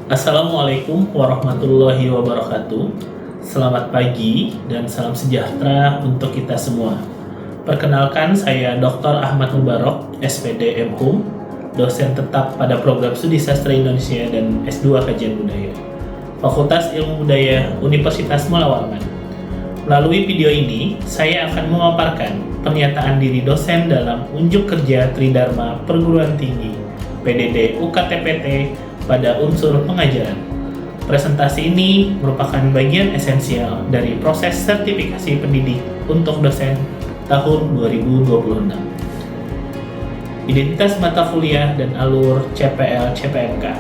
Assalamualaikum warahmatullahi wabarakatuh. Selamat pagi dan salam sejahtera untuk kita semua. Perkenalkan, saya Dr. Ahmad Mubarok, SPD MHum, dosen tetap pada program Studi Sastra Indonesia dan S2 Kajian Budaya, Fakultas Ilmu Budaya Universitas Mula Warman. Melalui video ini, saya akan memaparkan pernyataan diri dosen dalam Unjuk Kerja Tridharma Perguruan Tinggi PDD UKTPT pada unsur pengajaran. Presentasi ini merupakan bagian esensial dari proses sertifikasi pendidik untuk dosen tahun 2026. Identitas mata kuliah dan alur CPL-CPMK.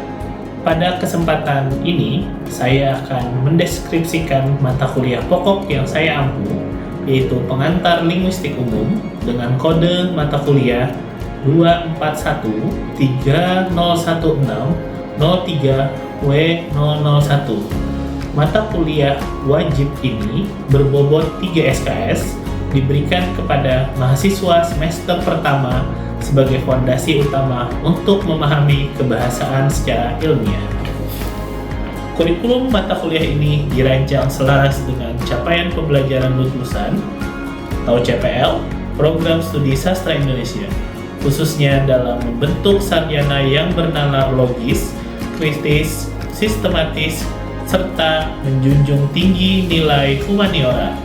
Pada kesempatan ini, saya akan mendeskripsikan mata kuliah pokok yang saya ampu, yaitu Pengantar Linguistik Umum dengan kode mata kuliah 24130160 03W001. Mata kuliah wajib ini berbobot 3 SKS diberikan kepada mahasiswa semester pertama sebagai fondasi utama untuk memahami kebahasaan secara ilmiah. Kurikulum mata kuliah ini dirancang selaras dengan capaian pembelajaran lulusan atau CPL Program Studi Sastra Indonesia, khususnya dalam membentuk sarjana yang bernalar logis, kritis, sistematis, serta menjunjung tinggi nilai humaniora.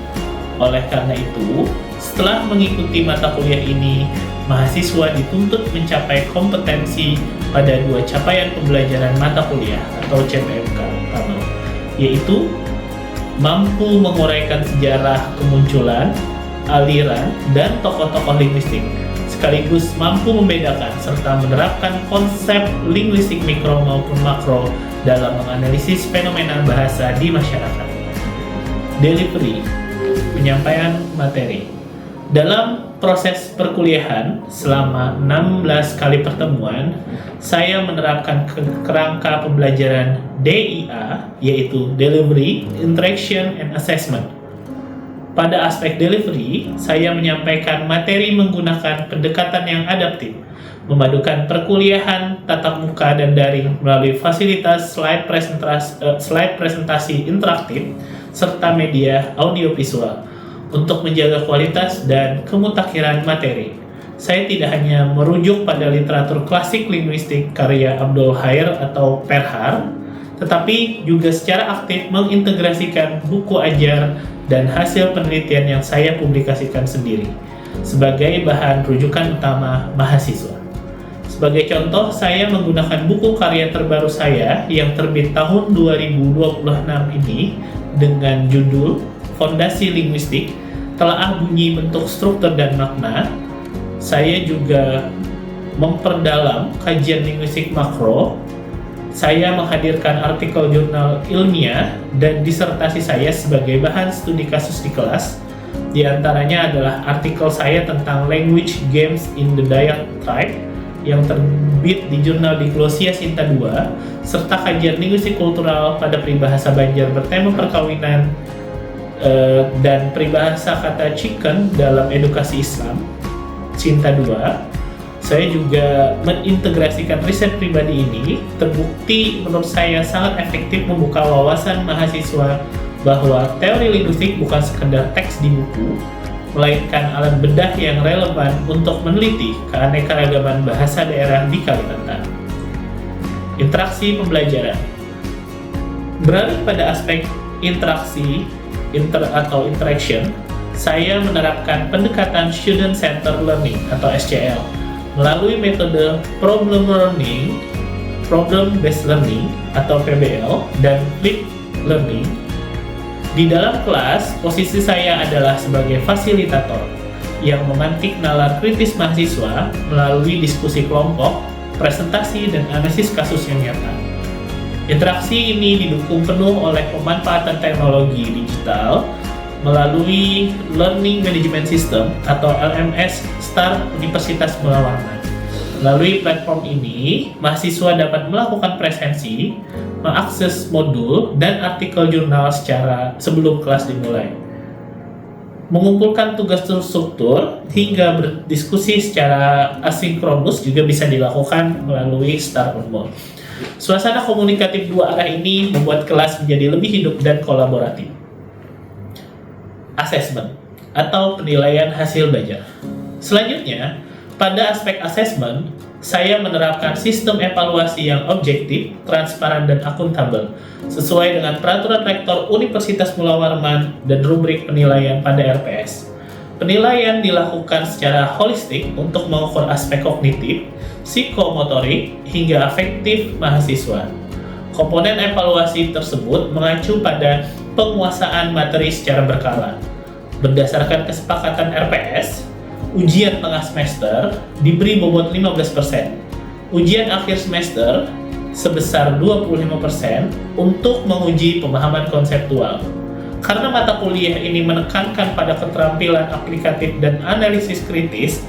Oleh karena itu, setelah mengikuti mata kuliah ini, mahasiswa dituntut mencapai kompetensi pada 2 capaian pembelajaran mata kuliah atau CPMK utama, yaitu mampu menguraikan sejarah kemunculan, aliran, dan tokoh-tokoh linguistik, sekaligus mampu membedakan serta menerapkan konsep linguistik mikro maupun makro dalam menganalisis fenomena bahasa di masyarakat. Delivery, penyampaian materi. Dalam proses perkuliahan selama 16 kali pertemuan, saya menerapkan kerangka pembelajaran DIA, yaitu Delivery, Interaction, and Assessment. Pada aspek delivery, saya menyampaikan materi menggunakan pendekatan yang adaptif, memadukan perkuliahan tatap muka dan daring melalui fasilitas slide presentasi interaktif serta media audiovisual untuk menjaga kualitas dan kemutakhiran materi. Saya tidak hanya merujuk pada literatur klasik linguistik karya Abdul Khair atau Perhar, tetapi juga secara aktif mengintegrasikan buku ajar dan hasil penelitian yang saya publikasikan sendiri sebagai bahan rujukan utama mahasiswa. Sebagai contoh, saya menggunakan buku karya terbaru saya yang terbit tahun 2026 ini dengan judul Fondasi Linguistik, Telaah Bunyi Bentuk Struktur dan Makna. Saya juga memperdalam kajian linguistik makro. Saya menghadirkan artikel jurnal ilmiah dan disertasi saya sebagai bahan studi kasus di kelas. Di antaranya adalah artikel saya tentang Language Games in the Dayak Tribe yang terbit di jurnal Diglosia Sinta II, serta kajian linguistik kultural pada peribahasa Banjar bertema perkawinan dan peribahasa kata chicken dalam edukasi Islam Sinta II. Saya juga mengintegrasikan riset pribadi ini, terbukti menurut saya sangat efektif membuka wawasan mahasiswa bahwa teori linguistik bukan sekedar teks di buku, melainkan alat bedah yang relevan untuk meneliti keanekaragaman bahasa daerah di Kalimantan. Interaksi pembelajaran. Beralih pada aspek interaksi atau interaction, saya menerapkan pendekatan Student Centered Learning atau SCL melalui metode Problem Based Learning atau PBL dan Flipped Learning. Di dalam kelas, posisi saya adalah sebagai fasilitator yang memantik nalar kritis mahasiswa melalui diskusi kelompok, presentasi, dan analisis kasus yang nyata. Interaksi ini didukung penuh oleh pemanfaatan teknologi digital melalui Learning Management System atau LMS STAR Universitas Mula Warman. Melalui platform ini, mahasiswa dapat melakukan presensi, mengakses modul dan artikel jurnal secara sebelum kelas dimulai, mengumpulkan tugas terstruktur hingga berdiskusi secara asinkronus juga bisa dilakukan melalui STAR Mode. Suasana komunikatif dua arah ini membuat kelas menjadi lebih hidup dan kolaboratif. Assessment atau penilaian hasil belajar. Selanjutnya, pada aspek assessment, saya menerapkan sistem evaluasi yang objektif, transparan, dan akuntabel sesuai dengan peraturan rektor Universitas Mula Warman dan rubrik penilaian pada RPS. Penilaian dilakukan secara holistik untuk mengukur aspek kognitif, psikomotorik, hingga afektif mahasiswa. Komponen evaluasi tersebut mengacu pada penguasaan materi secara berkala. Berdasarkan kesepakatan RPS, ujian tengah semester diberi bobot 15%, ujian akhir semester sebesar 25% untuk menguji pemahaman konseptual. Karena mata kuliah ini menekankan pada keterampilan aplikatif dan analisis kritis,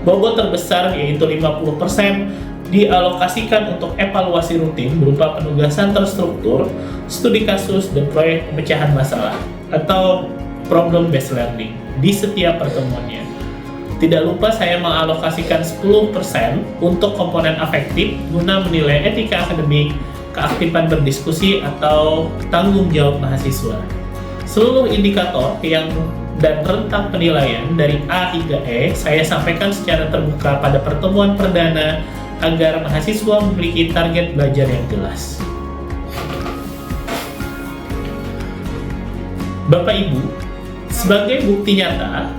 bobot terbesar yaitu 50% dialokasikan untuk evaluasi rutin berupa penugasan terstruktur, studi kasus, dan proyek pemecahan masalah atau problem based learning di setiap pertemuannya. Tidak lupa saya mengalokasikan 10% untuk komponen afektif guna menilai etika akademik, keaktifan berdiskusi, atau tanggung jawab mahasiswa. Seluruh indikator dan rentang penilaian dari A hingga E saya sampaikan secara terbuka pada pertemuan perdana agar mahasiswa memiliki target belajar yang jelas. Bapak Ibu, sebagai bukti nyata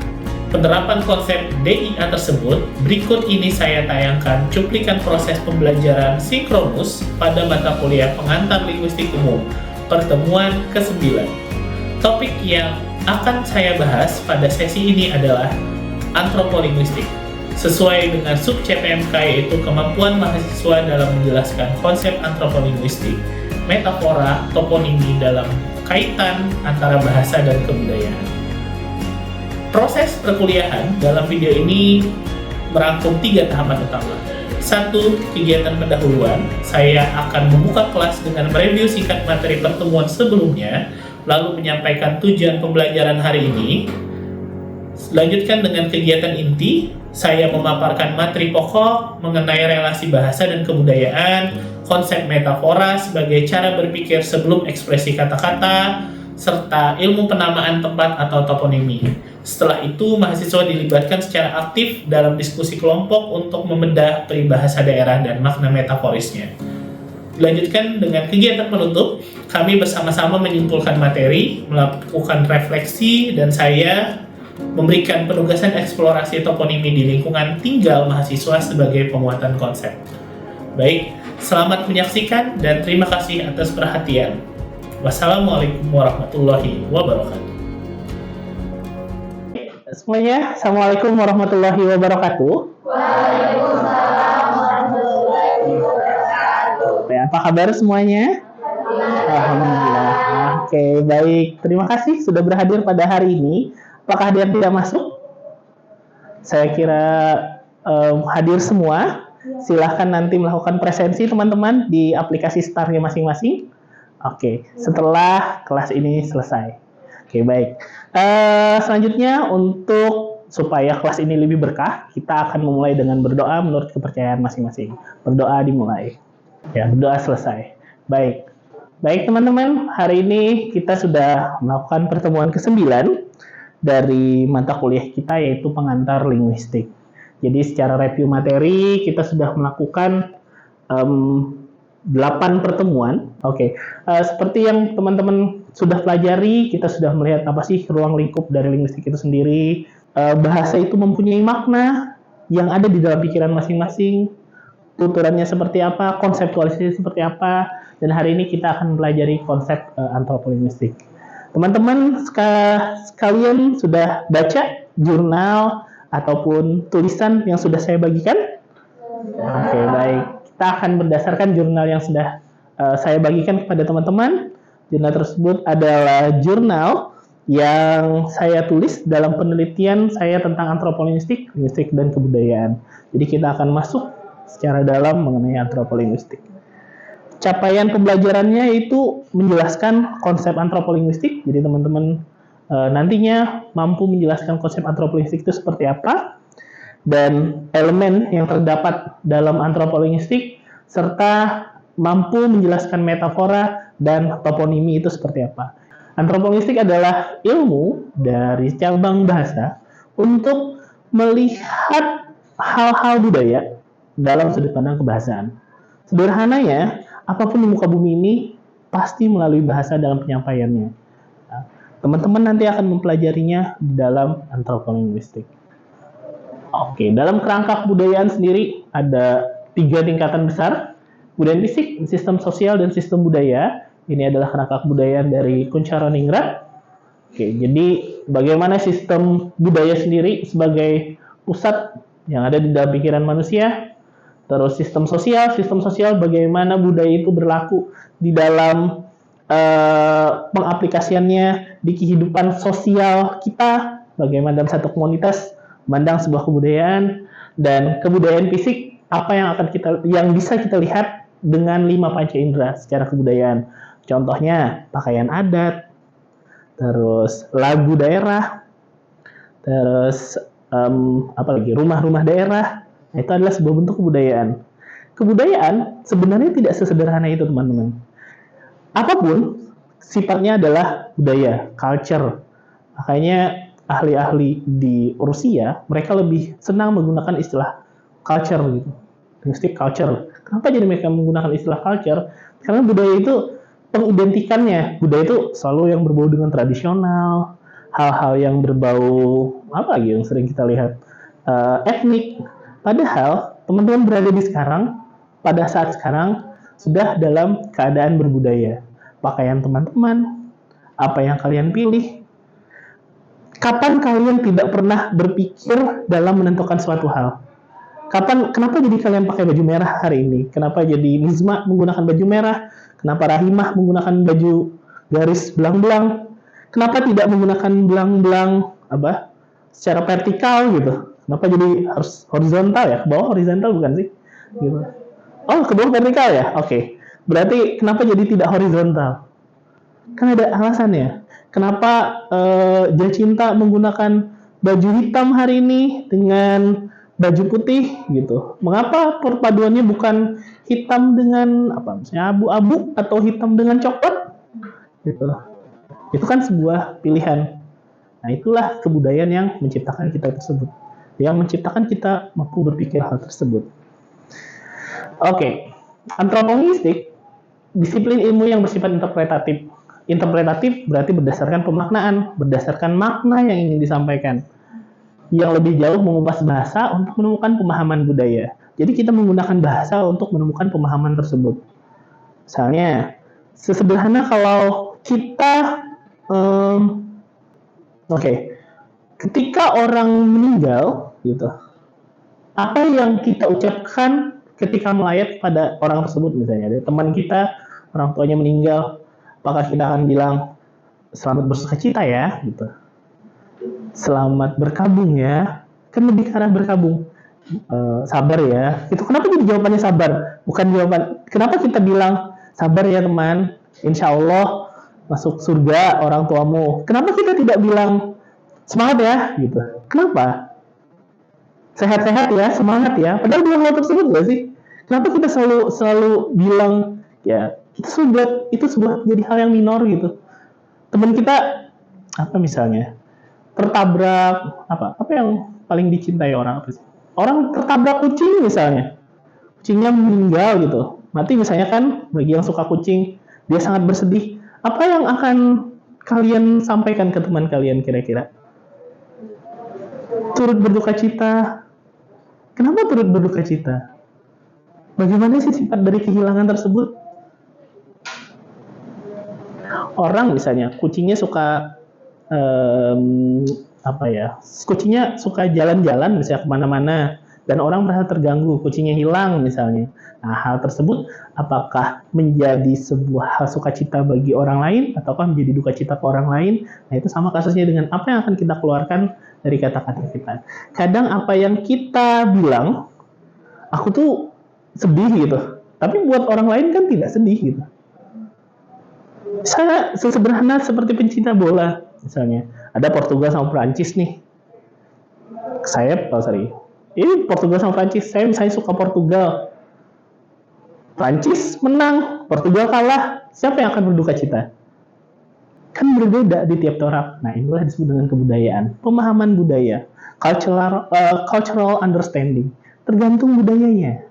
penerapan konsep DIA tersebut, berikut ini saya tayangkan cuplikan proses pembelajaran sinkronus pada mata kuliah pengantar linguistik umum, pertemuan ke-9. Topik yang akan saya bahas pada sesi ini adalah antropolinguistik, sesuai dengan sub CPMK yaitu kemampuan mahasiswa dalam menjelaskan konsep antropolinguistik, metafora, toponimi dalam kaitan antara bahasa dan kebudayaan. Proses perkuliahan dalam video ini merangkum 3 tahapan utama. 1. Kegiatan pendahuluan. Saya akan membuka kelas dengan mereview singkat materi pertemuan sebelumnya, lalu menyampaikan tujuan pembelajaran hari ini. Lanjutkan dengan kegiatan inti. Saya memaparkan materi pokok mengenai relasi bahasa dan kebudayaan, konsep metafora sebagai cara berpikir sebelum ekspresi kata-kata, serta ilmu penamaan tempat atau toponimi. Setelah itu, mahasiswa dilibatkan secara aktif dalam diskusi kelompok untuk membedah peribahasa daerah dan makna metaforisnya. Dilanjutkan dengan kegiatan penutup, kami bersama-sama menyimpulkan materi, melakukan refleksi, dan saya memberikan penugasan eksplorasi toponimi di lingkungan tinggal mahasiswa sebagai penguatan konsep. Baik, selamat menyaksikan dan terima kasih atas perhatian. Wassalamualaikum warahmatullahi wabarakatuh. Semuanya, Assalamualaikum warahmatullahi wabarakatuh. Waalaikumsalam warahmatullahi wabarakatuh. Apa kabar semuanya? Alhamdulillah. Oke, baik. Terima kasih sudah berhadir pada hari ini. Apakah ada yang tidak masuk? Saya kira hadir semua. Silahkan nanti melakukan presensi teman-teman di aplikasi Star-nya masing-masing. Oke, setelah kelas ini selesai. Oke, baik. Selanjutnya, untuk supaya kelas ini lebih berkah, kita akan memulai dengan berdoa menurut kepercayaan masing-masing. Berdoa dimulai. Ya, berdoa selesai. Baik. Baik, teman-teman. Hari ini kita sudah melakukan pertemuan ke-9 dari mata kuliah kita, yaitu pengantar linguistik. Jadi, secara review materi, kita sudah melakukan 8 pertemuan. Oke. Seperti yang teman-teman sudah pelajari, kita sudah melihat apa sih ruang lingkup dari linguistik itu sendiri. Bahasa itu mempunyai makna yang ada di dalam pikiran masing-masing, tuturannya seperti apa, konseptualisasi seperti apa, dan hari ini kita akan pelajari konsep antropolinguistik. Teman-teman sekalian sudah baca jurnal ataupun tulisan yang sudah saya bagikan? Oke, baik. Kita akan berdasarkan jurnal yang sudah saya bagikan kepada teman-teman. Jurnal tersebut adalah jurnal yang saya tulis dalam penelitian saya tentang antropolinguistik, linguistik, dan kebudayaan. Jadi kita akan masuk secara dalam mengenai antropolinguistik. Capaian pembelajarannya itu menjelaskan konsep antropolinguistik. Jadi teman-teman nantinya mampu menjelaskan konsep antropolinguistik itu seperti apa, dan elemen yang terdapat dalam antropolinguistik, serta mampu menjelaskan metafora dan toponimi itu seperti apa. Antropolinguistik adalah ilmu dari cabang bahasa untuk melihat hal-hal budaya dalam sudut pandang kebahasaan. Sederhananya, apapun di muka bumi ini pasti melalui bahasa dalam penyampaiannya. Nah, teman-teman nanti akan mempelajarinya di dalam antropolinguistik. Oke, dalam kerangka kebudayaan sendiri ada 3 tingkatan besar: budaya fisik, sistem sosial, dan sistem budaya. Ini adalah kerangka kebudayaan dari Kuncharoningrat. Oke, jadi bagaimana sistem budaya sendiri sebagai pusat yang ada di dalam pikiran manusia. Terus sistem sosial bagaimana budaya itu berlaku di dalam pengaplikasiannya di kehidupan sosial kita, bagaimana dalam satu komunitas memandang sebuah kebudayaan. Dan kebudayaan fisik, apa yang bisa kita lihat dengan 5 panca indera secara kebudayaan. Contohnya pakaian adat, terus lagu daerah, terus rumah-rumah daerah. Nah, itu adalah sebuah bentuk kebudayaan. Kebudayaan sebenarnya tidak sesederhana itu, teman-teman. Apapun sifatnya adalah budaya, culture. Makanya ahli-ahli di Rusia, mereka lebih senang menggunakan istilah culture gitu. Linguistic culture. Kenapa jadi mereka menggunakan istilah culture? Karena budaya itu pengidentikannya. Budaya itu selalu yang berbau dengan tradisional, hal-hal yang berbau apa lagi yang sering kita lihat, etnik. Padahal teman-teman berada di sekarang, pada saat sekarang sudah dalam keadaan berbudaya. Pakaian teman-teman, apa yang kalian pilih. Kapan kalian tidak pernah berpikir dalam menentukan suatu hal? Kenapa jadi kalian pakai baju merah hari ini? Kenapa jadi Nizma menggunakan baju merah? Kenapa Rahimah menggunakan baju garis belang-belang? Kenapa tidak menggunakan belang-belang secara vertikal gitu? Kenapa jadi harus horizontal ya? Ke bawah horizontal bukan sih? Gitu. Oh, ke bawah vertikal ya? Oke. Berarti kenapa jadi tidak horizontal? Kan ada alasannya. Kenapa Jacinta menggunakan baju hitam hari ini dengan baju putih gitu? Mengapa perpaduannya bukan hitam dengan misalnya abu-abu atau hitam dengan coklat? Gitu. Itu kan sebuah pilihan. Nah, itulah kebudayaan yang menciptakan kita tersebut. Yang menciptakan kita mampu berpikir hal tersebut. Oke. Antropolinguistik, disiplin ilmu yang bersifat interpretatif. Interpretatif berarti berdasarkan pemaknaan, berdasarkan makna yang ingin disampaikan. Yang lebih jauh mengupas bahasa untuk menemukan pemahaman budaya. Jadi kita menggunakan bahasa untuk menemukan pemahaman tersebut. Misalnya, sesederhana kalau kita ketika orang meninggal gitu, apa yang kita ucapkan ketika melayat pada orang tersebut, misalnya ada teman kita, orang tuanya meninggal, apakah kita akan bilang selamat bersukacita ya gitu, selamat berkabung ya, kan lebih ke arah berkabung, sabar ya gitu. Kenapa jadi jawabannya sabar, bukan jawaban kenapa kita bilang sabar ya teman, insya Allah masuk surga orang tuamu? Kenapa kita tidak bilang semangat ya gitu? Kenapa? Sehat-sehat ya, semangat ya. Padahal dua hal tersebut gak sih? Kenapa kita selalu bilang ya itu sebuah jadi hal yang minor gitu. Teman kita misalnya tertabrak apa yang paling dicintai orang apa sih? Orang tertabrak kucing misalnya. Kucingnya meninggal gitu. Mati misalnya kan, bagi yang suka kucing, dia sangat bersedih. Apa yang akan kalian sampaikan ke teman kalian kira-kira? Turut berduka cita. Kenapa turut berduka cita? Bagaimana sih sifat dari kehilangan tersebut? Orang misalnya, kucingnya suka kucingnya suka jalan-jalan misalnya kemana-mana, dan orang merasa terganggu, kucingnya hilang misalnya. Nah, hal tersebut apakah menjadi sebuah hal sukacita bagi orang lain ataukah menjadi duka cita ke orang lain? Nah, itu sama kasusnya dengan apa yang akan kita keluarkan dari kata-kata kita. Kadang apa yang kita bilang, aku tuh sedih gitu, tapi buat orang lain kan tidak sedih gitu. Saya sesederhana seperti pencinta bola misalnya, ada Portugal sama Prancis nih. Ini Portugal sama Prancis, saya misalnya suka Portugal. Prancis menang, Portugal kalah, siapa yang akan berduka cita? Kan berbeda di tiap orang. Nah, inilah disebut dengan kebudayaan, pemahaman budaya, cultural understanding, tergantung budayanya.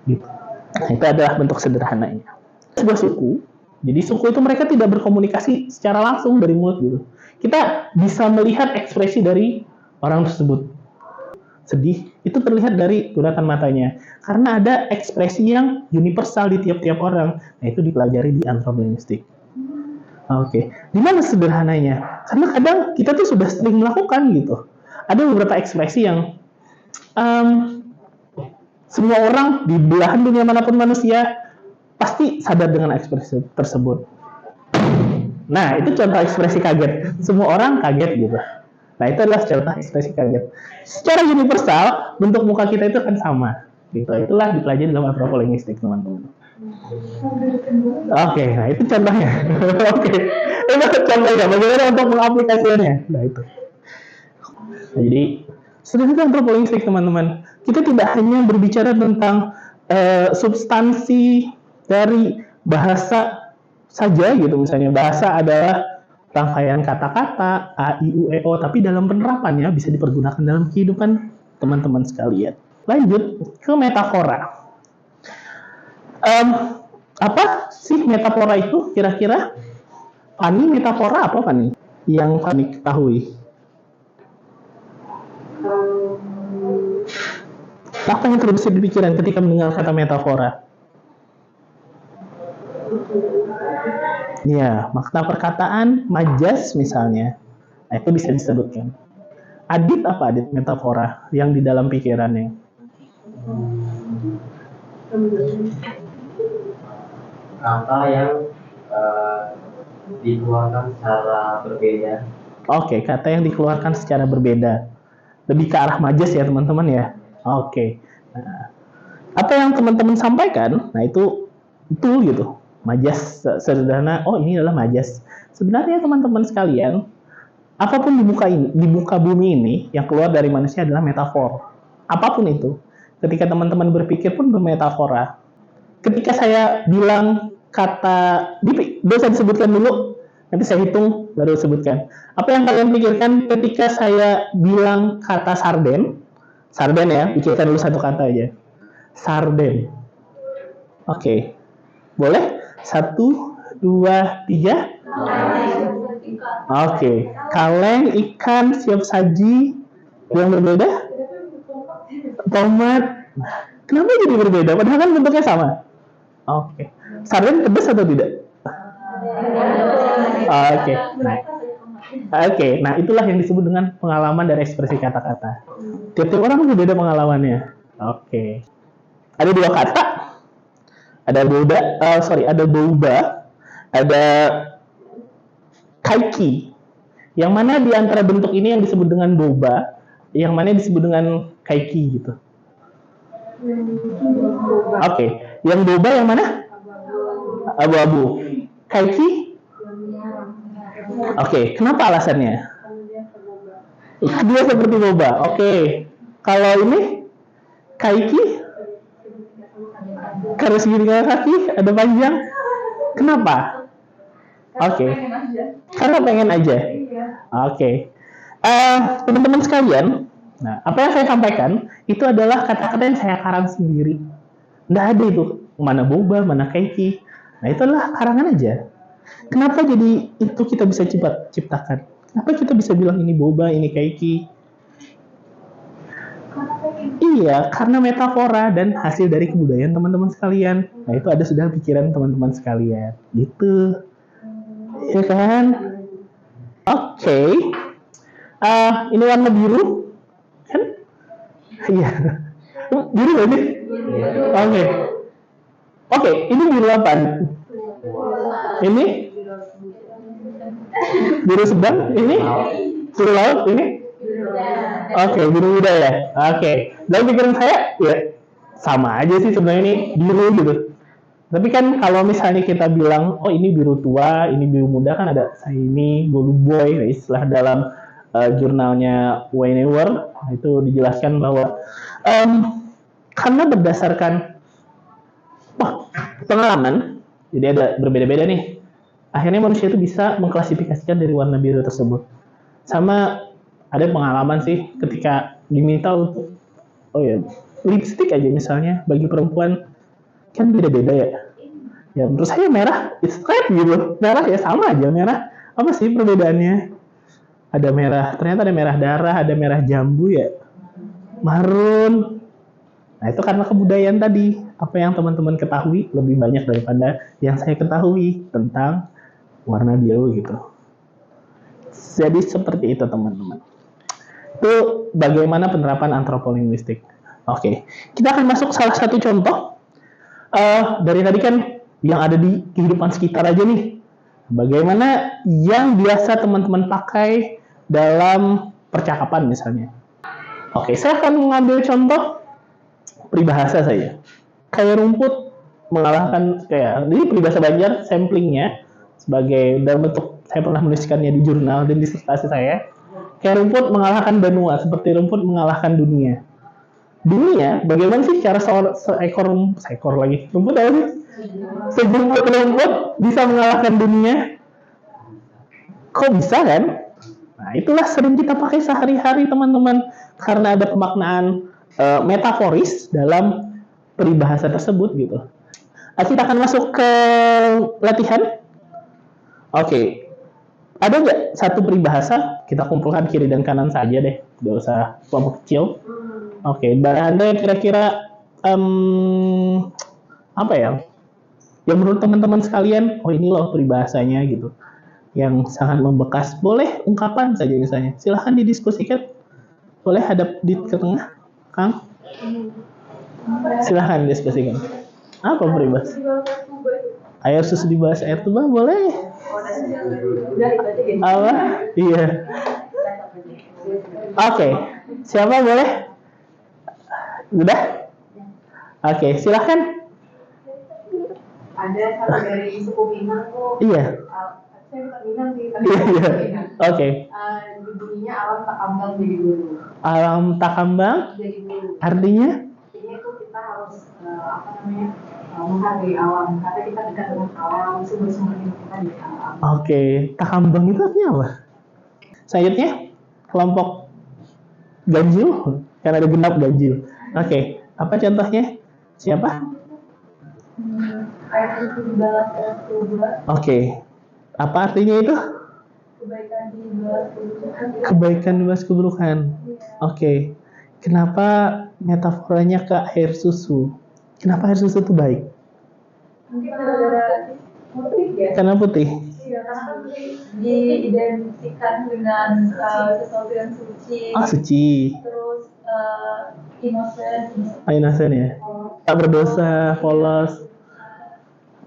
Gitu. Nah, itu adalah bentuk sederhananya. Sebuah suku, jadi suku itu mereka tidak berkomunikasi secara langsung dari mulut gitu. Kita bisa melihat ekspresi dari orang tersebut. Sedih, itu terlihat dari guratan matanya. Karena ada ekspresi yang universal di tiap-tiap orang. Nah, itu dipelajari di anthropolinguistik. Oke, di mana sederhananya? Karena kadang kita tuh sudah sering melakukan gitu. Ada beberapa ekspresi yang semua orang di belahan dunia manapun manusia pasti sadar dengan ekspresi tersebut. Nah, itu contoh ekspresi kaget. Semua orang kaget gitu. Nah, itu adalah contoh ekspresi kaget. Secara universal, bentuk muka kita itu akan sama. Gitu. Itulah dipelajari dalam anthropolinguistik, teman-teman. Oke, nah itu contohnya. Oke, itu contohnya. Bagaimana untuk mengaplikasikannya? Nah itu. Nah, jadi sebenarnya anthropolinguistik, teman-teman, kita tidak hanya berbicara tentang substansi dari bahasa saja gitu. Misalnya bahasa adalah rangkaian kata-kata A, I, U, E, O, tapi dalam penerapannya bisa dipergunakan dalam kehidupan teman-teman sekalian. Lanjut ke metafora. Apa sih metafora itu kira-kira? Fani, metafora apa Fani? Yang Fani ketahui? Apa yang terbesit di pikiran ketika mendengar kata metafora? Ya, makna perkataan, majas misalnya. Nah, itu bisa disebutkan. Adit apa adit metafora yang di dalam pikirannya? Kata yang dikeluarkan secara berbeda. Oke, kata yang dikeluarkan secara berbeda. Lebih ke arah majas ya teman-teman ya. Oke. Nah, apa yang teman-teman sampaikan, nah itu betul gitu. Majas sederhana. Oh, ini adalah majas. Sebenarnya teman-teman sekalian, apapun di muka bumi ini yang keluar dari manusia adalah metafor. Apapun itu. Ketika teman-teman berpikir pun bermetafora. Ketika saya bilang kata, bisa disebutkan dulu, nanti saya hitung baru sebutkan. Apa yang kalian pikirkan ketika saya bilang kata sarden? Sarden ya, pikirkan dulu satu kata aja. Sarden. Oke. Boleh? 1, 2, 3. Oke. Kaleng, ikan, siap saji. Yang berbeda? Tomat. Kenapa jadi berbeda? Padahal kan bentuknya sama. Oke. Sarden pedas atau tidak? Oke. Nah itulah yang disebut dengan pengalaman dari ekspresi kata-kata. Tiap-tiap orang berbeda pengalamannya. Oke. Ada 2 kata. Ada boba, ada kaiki. Yang mana di antara bentuk ini yang disebut dengan boba, yang mana disebut dengan kaiki gitu. Oke. Yang boba yang mana? Abu-abu. Kaiki? Oke. Kenapa alasannya? Dia seperti boba. Oke. Kalau ini kaiki? Karena segitiga kaki ada panjang. Kenapa? Oke. Karena pengen aja. Oke. Teman-teman sekalian, nah, apa yang saya sampaikan itu adalah kata-kata yang saya karang sendiri. Nggak ada itu mana boba, mana kaiki. Nah, itu adalah karangan aja. Kenapa jadi itu kita bisa ciptakan? Kenapa kita bisa bilang ini boba, ini kaiki? Iya, karena metafora dan hasil dari kebudayaan teman-teman sekalian. Nah, itu ada sudah pikiran teman-teman sekalian. Gitu. Ya kan? Oke. Ini warna biru. Kan? Iya. Biru berarti? Oke. Oke, ini biru apa? Ini? Biru sedang? Ini? Biru laut? Ini? Oke, biru muda ya. Oke. Dalam pikiran saya, ya sama aja sih sebenarnya ini biru gitu. Tapi kan kalau misalnya kita bilang, oh ini biru tua, ini biru muda, kan ada shiny, gold boy, istilah dalam jurnalnya Wayneworth. Itu dijelaskan bahwa karena berdasarkan pengalaman, jadi ada berbeda-beda nih. Akhirnya manusia itu bisa mengklasifikasikan dari warna biru tersebut. Sama ada pengalaman sih ketika diminta untuk lipstick aja misalnya bagi perempuan kan beda-beda ya. Ya menurut saya merah it's right gitu. Merah ya sama aja merah. Apa sih perbedaannya? Ada merah, ternyata ada merah darah, ada merah jambu ya. Marun. Nah, itu karena kebudayaan tadi. Apa yang teman-teman ketahui lebih banyak daripada yang saya ketahui tentang warna biru gitu. Jadi seperti itu teman-teman. Itu bagaimana penerapan antropolinguistik. Oke, kita akan masuk salah satu contoh. Dari tadi kan yang ada di kehidupan sekitar aja nih. Bagaimana yang biasa teman-teman pakai dalam percakapan misalnya. Oke, saya akan mengambil contoh peribahasa saja. Kayak rumput mengalahkan ini peribahasa Banjar samplingnya sebagai dalam bentuk saya pernah menuliskannya di jurnal dan disertasi saya. Kayak rumput mengalahkan benua, seperti rumput mengalahkan dunia. Dunia, bagaimana sih cara seekor lagi? Rumput apa sih? Sejumput rumput bisa mengalahkan dunia? Kok bisa kan? Nah, itulah sering kita pakai sehari-hari teman-teman. Karena ada pemaknaan metaforis dalam peribahasa tersebut gitu. Kita akan masuk ke latihan. Oke. Ada nggak satu peribahasa? Kita kumpulkan kiri dan kanan saja deh. Nggak usah kelompok kecil. Oke, Anda kira-kira apa ya? Yang menurut teman-teman sekalian, ini loh peribahasanya gitu. Yang sangat membekas. Boleh ungkapan saja misalnya. Silahkan didiskusikan. Boleh hadap di ke tengah, Kang. Silahkan diskusikan. Apa peribahasa? Air susu di bawah air tuba boleh. Apa? Iya. Oke. Siapa boleh? Udah? Oke, silahkan. Ada satu dari suku Minang tuh. Iya. Saya bukan Minang sih, tapi Iya. Oke. bunyinya alam tak kambang jadi bulu. Alam tak kambang Jadi bulu. artinya? Artinya itu kita harus menghargai alam. Karena kita dekat dengan alam, sumber-sumber hidup kita di alam. Oke, tak kambang itu artinya apa? Selanjutnya kelompok ganjil, karena ada genap ganjil. Oke, apa contohnya? Siapa? Ayat itu dibalas ayat kedua. Oke, apa artinya itu? Kebaikan dibalas keburukan. Kebaikan dibalas keburukan. Oke, kenapa metaforanya ke air susu? Kenapa air susu itu baik? Mungkin gara-gara putih ya. Karena putih. Iya, karena kan diidentikan dengan sesuatu yang suci. Oh, suci. Terus innocent. Innocent ya. Tak berdosa, polos.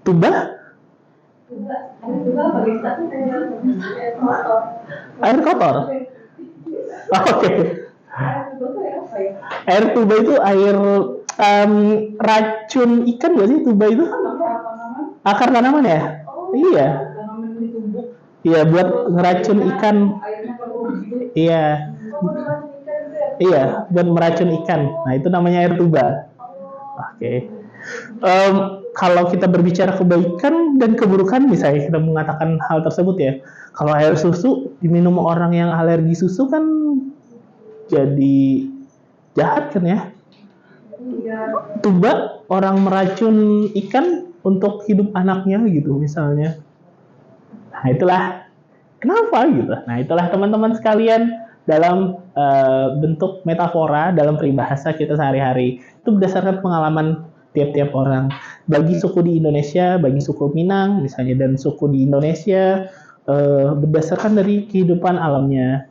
Tuba? Juga bagi satu air kotor. Air kotor? Oke. Air tuba itu apa ya? Air tuba itu air racun ikan nggak sih tuba itu? Akar tanaman ya? Iya. Tanaman ditumbuk. Iya, buat ngeracun ikan. Airnya keluar gitu. Iya. Iya, buat meracun ikan. Nah, itu namanya air tuba. Oke. Kalau kita berbicara kebaikan dan keburukan, misalnya kita mengatakan hal tersebut ya. Kalau air susu diminum orang yang alergi susu kan jadi jahat kan ya. Tuba orang meracun ikan untuk hidup anaknya gitu misalnya. Nah itulah kenapa gitu. Nah itulah teman-teman sekalian dalam bentuk metafora dalam peribahasa kita sehari-hari itu berdasarkan pengalaman tiap-tiap orang. Bagi suku di Indonesia, bagi suku Minang misalnya dan suku di Indonesia berdasarkan dari kehidupan alamnya.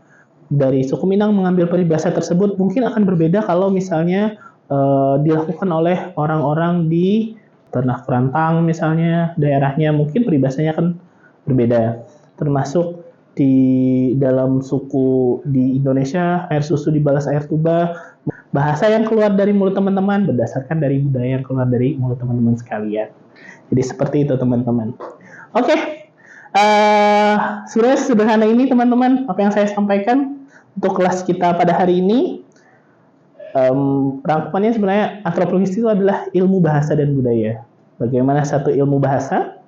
Dari suku Minang mengambil peribahasa tersebut mungkin akan berbeda kalau misalnya dilakukan oleh orang-orang di Tanah Kerantang misalnya, daerahnya mungkin peribahasanya akan berbeda. Termasuk di dalam suku di Indonesia, air susu dibalas air tuba, bahasa yang keluar dari mulut teman-teman berdasarkan dari budaya yang keluar dari mulut teman-teman sekalian. Jadi seperti itu teman-teman. Oke. Sebenarnya sederhana ini teman-teman apa yang saya sampaikan untuk kelas kita pada hari ini. Rangkumannya sebenarnya antropologi itu adalah ilmu bahasa dan budaya. bagaimana satu ilmu bahasa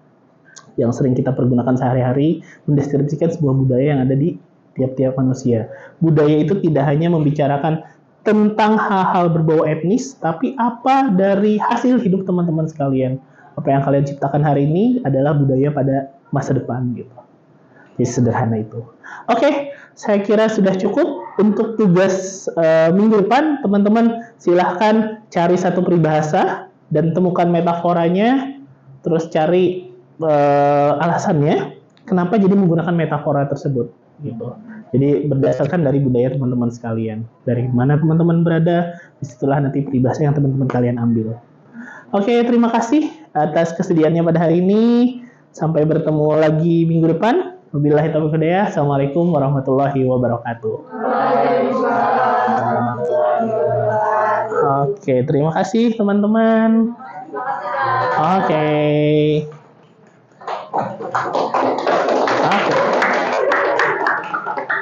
yang sering kita pergunakan sehari-hari mendeskripsikan sebuah budaya yang ada di tiap-tiap manusia. Budaya itu tidak hanya membicarakan tentang hal-hal berbau etnis, tapi apa dari hasil hidup teman-teman sekalian. Apa yang kalian ciptakan hari ini adalah budaya pada masa depan gitu. Jadi sederhana itu. Oke, saya kira sudah cukup untuk tugas minggu depan. Teman-teman silahkan cari satu peribahasa dan temukan metaforanya, terus cari alasannya kenapa jadi menggunakan metafora tersebut gitu. Jadi berdasarkan dari budaya teman-teman sekalian, dari mana teman-teman berada, disitulah nanti peribahasa yang teman-teman kalian ambil. Oke, terima kasih atas kesediaannya pada hari ini. Sampai bertemu lagi minggu depan. Wabillahi taufiq wal hidayah. Assalamualaikum warahmatullahi wabarakatuh. Oke, terima kasih teman-teman. Oke.